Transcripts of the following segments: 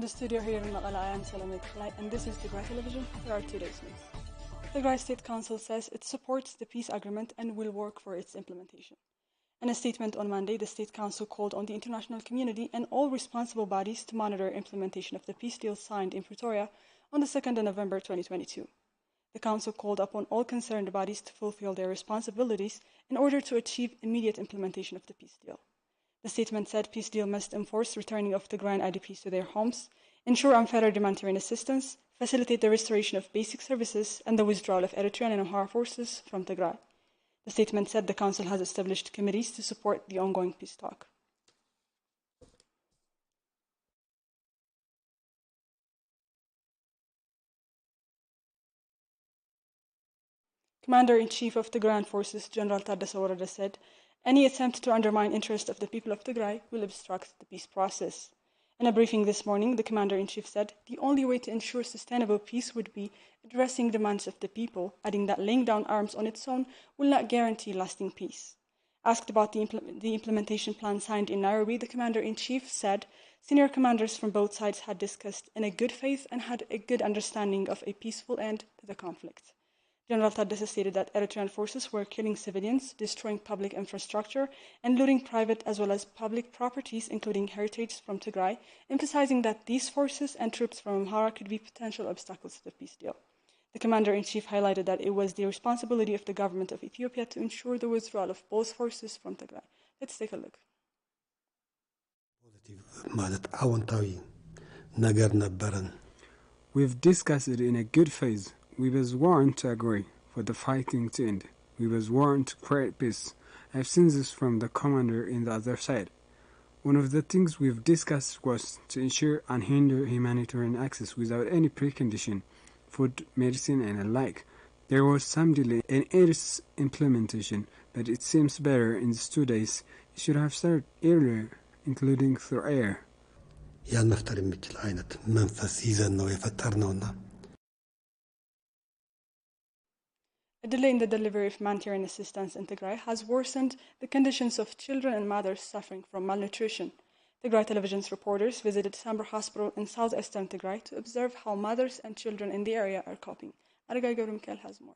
studio here in Maqala, I am Salameh Tigrai, and this is Tigray Television. Here are today's news. Tigray State Council says it supports the peace agreement and will work for its implementation. In a statement on Monday, the State Council called on the international community and all responsible bodies to monitor implementation of the peace deal signed in Pretoria on the 2nd of November 2022. The Council called upon all concerned bodies to fulfill their responsibilities in order to achieve immediate implementation of the peace deal. The statement said peace deal must enforce returning of Tigrayan IDPs to their homes, ensure unfettered humanitarian assistance, facilitate the restoration of basic services, and the withdrawal of Eritrean and Amhara forces from Tigray. The statement said the Council has established committees to support the ongoing peace talk. Commander-in-Chief of Tigrayan Forces, General Taddasa Warada, said, "Any attempt to undermine interest of the people of Tigray will obstruct the peace process." In a briefing this morning, the Commander-in-Chief said the only way to ensure sustainable peace would be addressing demands of the people, adding that laying down arms on its own will not guarantee lasting peace. Asked about the implementation plan signed in Nairobi, the Commander-in-Chief said senior commanders from both sides had discussed in a good faith and had a good understanding of a peaceful end to the conflict. General Taddasa stated that Eritrean forces were killing civilians, destroying public infrastructure, and looting private as well as public properties, including heritage from Tigray, emphasizing that these forces and troops from Amhara could be potential obstacles to the peace deal. The Commander-in-Chief highlighted that it was the responsibility of the government of Ethiopia to ensure the withdrawal of both forces from Tigray. Let's take a look. We've discussed it in a good phase. We was warned to agree for the fighting to end. We was warned to create peace. I've seen this from the commander in the other side. One of the things we've discussed was to ensure unhindered humanitarian access without any precondition, food, medicine, and alike. There was some delay in its implementation, but it seems better in these 2 days. It should have started earlier, including through air. A delay in the delivery of humanitarian assistance in Tigray has worsened the conditions of children and mothers suffering from malnutrition. Tigray Television's reporters visited Sambar Hospital in southeastern Tigray to observe how mothers and children in the area are coping. Aragay Gabrumkel has more.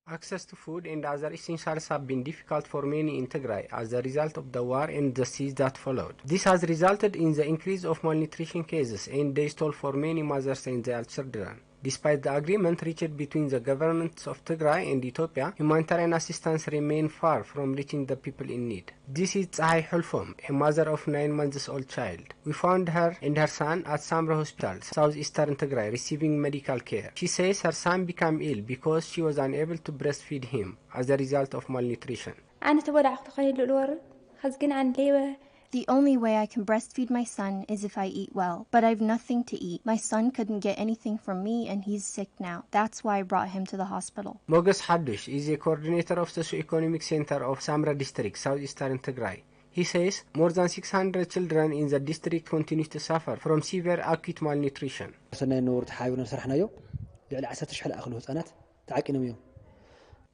Access to food and other essentials have been difficult for many in Tigray as a result of the war and the siege that followed. This has resulted in the increase of malnutrition cases and death toll for many mothers and their children. Despite the agreement reached between the governments of Tigray and Ethiopia, humanitarian assistance remains far from reaching the people in need. This is Tsahai Hulfom, a mother of 9-month-old child. We found her and her son at Samra Hospital, southeastern Tigray, receiving medical care. She says her son became ill because she was unable to breastfeed him as a result of malnutrition. The only way I can breastfeed my son is if I eat well, but I've nothing to eat. My son couldn't get anything from me and he's sick now. That's why I brought him to the hospital. Mogus Hadush is a coordinator of the socio-economic center of Samra district, southeastern Tigray. He says more than 600 children in the district continue to suffer from severe acute malnutrition.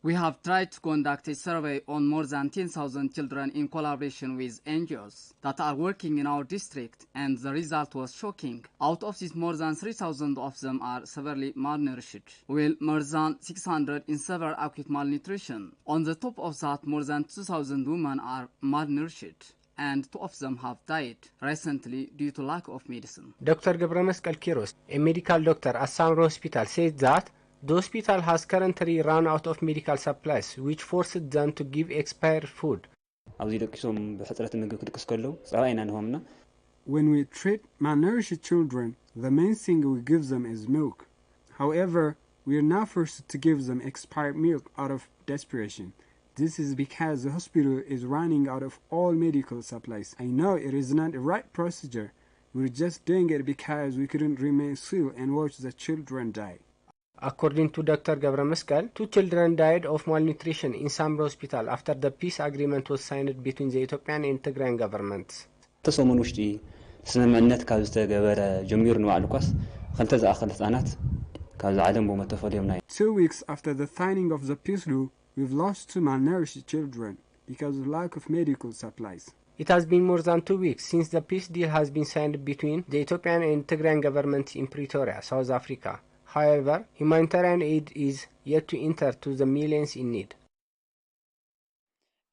We have tried to conduct a survey on more than 10,000 children in collaboration with NGOs that are working in our district, and the result was shocking. Out of these, more than 3,000 of them are severely malnourished, while more than 600 in severe acute malnutrition. On the top of that, more than 2,000 women are malnourished, and 2 of them have died recently due to lack of medicine. Dr. Gabramescal Kiros, a medical doctor at Samra Hospital, said that the hospital has currently run out of medical supplies, which forced them to give expired food. When we treat malnourished children, the main thing we give them is milk. However, we are now forced to give them expired milk out of desperation. This is because the hospital is running out of all medical supplies. I know it is not the right procedure. We're just doing it because we couldn't remain still and watch the children die. According to Dr. Gabramescal, 2 children died of malnutrition in Samra Hospital after the peace agreement was signed between the Ethiopian and Tigrayan governments. 2 weeks after the signing of the peace deal, we've lost 2 malnourished children. because of lack of medical supplies. It has been more than 2 weeks since the peace deal has been signed between the Ethiopian and Tigrayan government in Pretoria, South Africa. However, humanitarian aid is yet to enter to the millions in need.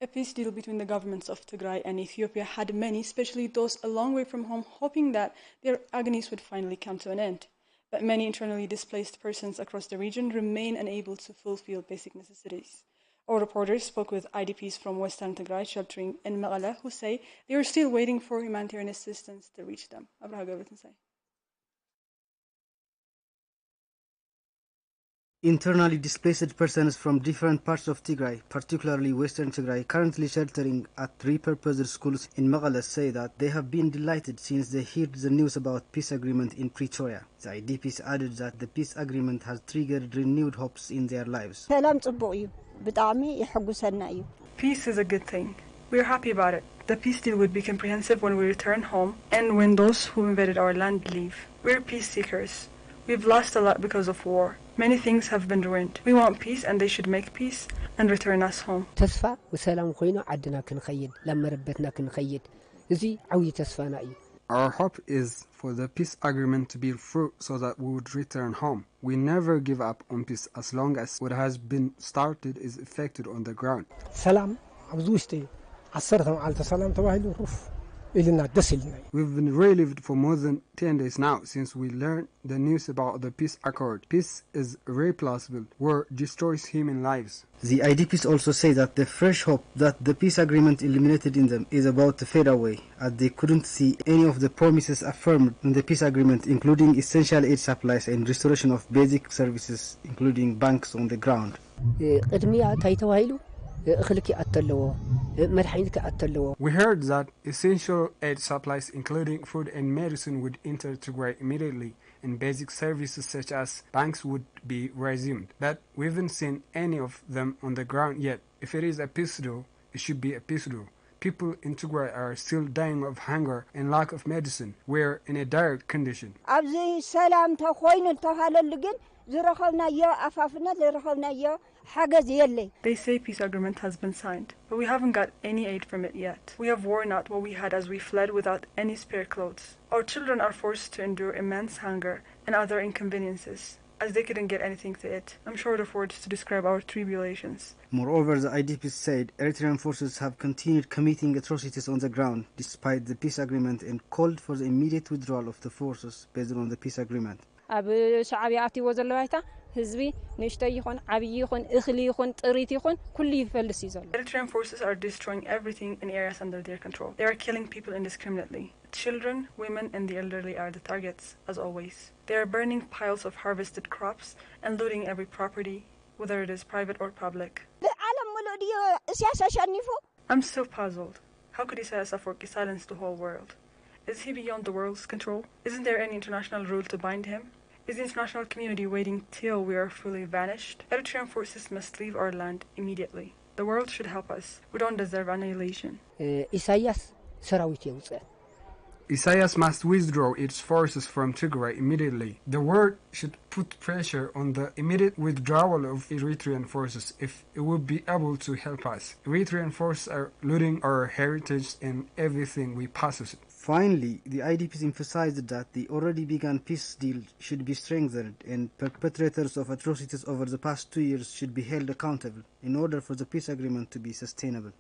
A peace deal between the governments of Tigray and Ethiopia had many, especially those a long way from home, hoping that their agonies would finally come to an end. But many internally displaced persons across the region remain unable to fulfill basic necessities. Our reporters spoke with IDPs from Western Tigray sheltering in Mekelle who say they are still waiting for humanitarian assistance to reach them. Internally displaced persons from different parts of Tigray, particularly Western Tigray, currently sheltering at repurposed schools in Mekelle say that they have been delighted since they heard the news about peace agreement in Pretoria. The IDPs added that the peace agreement has triggered renewed hopes in their lives. Peace is a good thing. We are happy about it. The peace deal would be comprehensive when we return home and when those who invaded our land leave. We're peace seekers. We've lost a lot because of war. Many things have been ruined. We want peace and they should make peace and return us home. تسفى وسلام خوينا عدنا كنخيد لما ربتنا كنخيد زي عوي تسفانا أي. Our hope is for the peace agreement to bear fruit so that we would return home. We never give up on peace as long as what has been started is effected on the ground. سلام عبزوشتي عصرتهم على سلام تواهي روف. We've been relieved for more than 10 days now since we learned the news about the peace accord. Peace is irreplaceable. War destroys human lives. The IDPs also say that the fresh hope that the peace agreement illuminated in them is about to fade away, as they couldn't see any of the promises affirmed in the peace agreement, including essential aid supplies and restoration of basic services, including banks on the ground. We heard that essential aid supplies including food and medicine would enter Tigray immediately and basic services such as banks would be resumed. But we haven't seen any of them on the ground yet. If it is a peace deal, it should be a peace deal. People in Tigray are still dying of hunger and lack of medicine. We're in a dire condition. They say peace agreement has been signed, but we haven't got any aid from it yet. We have worn out what we had as we fled without any spare clothes. Our children are forced to endure immense hunger and other inconveniences, as they couldn't get anything to eat. I'm short of words to describe our tribulations. Moreover, the IDPs said Eritrean forces have continued committing atrocities on the ground despite the peace agreement and called for the immediate withdrawal of the forces based on the peace agreement. Eritrean forces are destroying everything in areas under their control. They are killing people indiscriminately. Children, women, and the elderly are the targets, as always. They are burning piles of harvested crops and looting every property, whether it is private or public. I'm so puzzled. How could Isaias Afwerki silence the whole world? Is he beyond the world's control? Isn't there any international rule to bind him? Is the international community waiting till we are fully vanished? Eritrean forces must leave our land immediately. The world should help us. We don't deserve annihilation. Isaias must withdraw its forces from Tigray immediately. The world should put pressure on the immediate withdrawal of Eritrean forces if it would be able to help us. Eritrean forces are looting our heritage and everything we possess. Finally, the IDPs emphasized that the already begun peace deal should be strengthened and perpetrators of atrocities over the past 2 years should be held accountable in order for the peace agreement to be sustainable.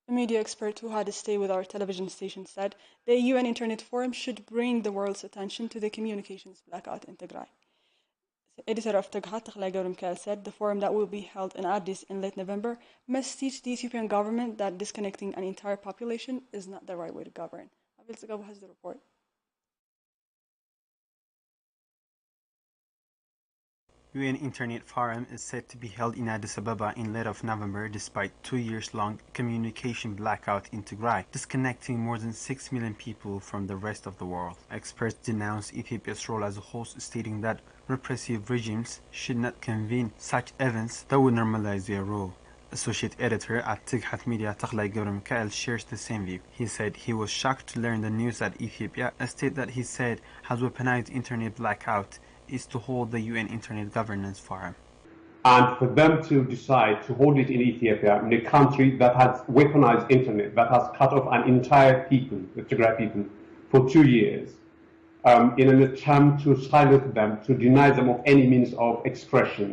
A media expert who had a stay with our television station said the UN Internet Forum should bring the world's attention to the communications blackout in Tigray. The editor of Tigray, Tigray Gurumkal, said the forum that will be held in Addis in late November must teach the Ethiopian government that disconnecting an entire population is not the right way to govern. Abil Tagabu has the report. UN Internet Forum is set to be held in Addis Ababa in late of November despite 2 years-long communication blackout in Tigray, disconnecting more than 6 million people from the rest of the world. Experts denounce Ethiopia's role as a host, stating that repressive regimes should not convene such events that would normalize their rule. Associate editor at Tighat Media Tigray Gurumkal shares the same view. He said he was shocked to learn the news that Ethiopia, a state that he said has weaponized internet blackout, is to hold the UN Internet Governance Forum. And for them to decide to hold it in Ethiopia, in a country that has weaponized internet, that has cut off an entire people, the Tigray people, for 2 years, in an attempt to silence them, to deny them of any means of expression,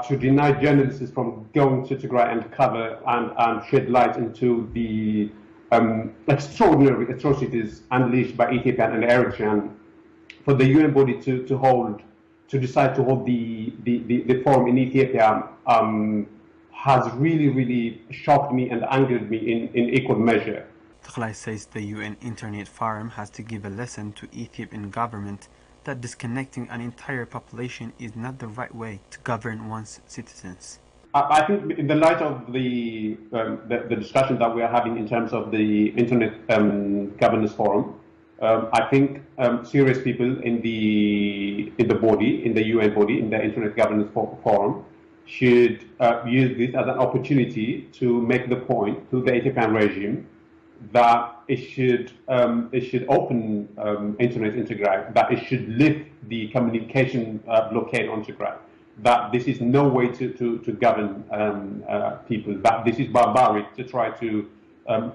to deny journalists from going to Tigray and cover and shed light into the extraordinary atrocities unleashed by Ethiopian and Eritrean, for the UN body to decide to hold the forum in Ethiopia has really shocked me and angered me in equal measure. Tigrai says the UN Internet Forum has to give a lesson to Ethiopian government that disconnecting an entire population is not the right way to govern one's citizens. I think in the light of the discussion that we are having in terms of the Internet Governance Forum, I think serious people in the body, in the UN body, in the Internet Governance Forum, should use this as an opportunity to make the point to the Ethiopian regime that it should open internet in Tigray, that it should lift the communication blockade on Tigray, that this is no way to govern people, that this is barbaric to try to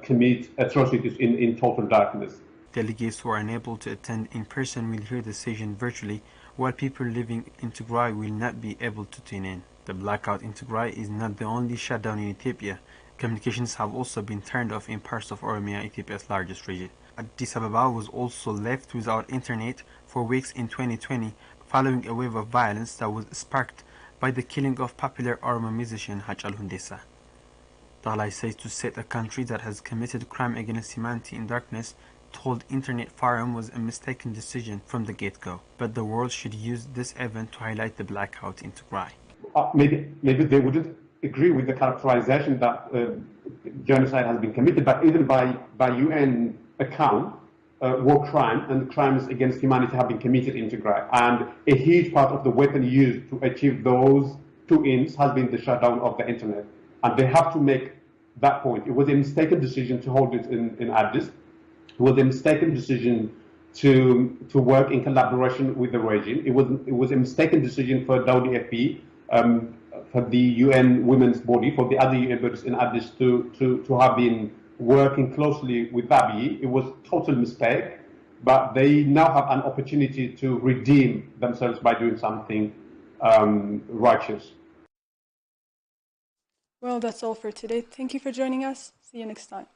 commit atrocities in total darkness. Delegates who are unable to attend in person will hear the session virtually, while people living in Tigray will not be able to tune in. The blackout in Tigray is not the only shutdown in Ethiopia. Communications have also been turned off in parts of Oromia, Ethiopia's largest region. Addis Ababa was also left without internet for weeks in 2020, following a wave of violence that was sparked by the killing of popular Oromo musician Hachalu Hundessa. Tigray says to set a country that has committed crime against humanity in darkness to hold Internet Forum was a mistaken decision from the get-go, but the world should use this event to highlight the blackout in Tigray. Maybe they wouldn't agree with the characterization that genocide has been committed, but even by UN account, war crime and crimes against humanity have been committed in Tigray, and a huge part of the weapon used to achieve those two ends has been the shutdown of the internet, and they have to make that point. It was a mistaken decision to hold it in Addis. It was a mistaken decision to work in collaboration with the regime. It was a mistaken decision for WFP, for the UN Women's Body, for the other UN bodies in Addis to have been working closely with Abiy. It was a total mistake, but they now have an opportunity to redeem themselves by doing something righteous. Well, that's all for today. Thank you for joining us. See you next time.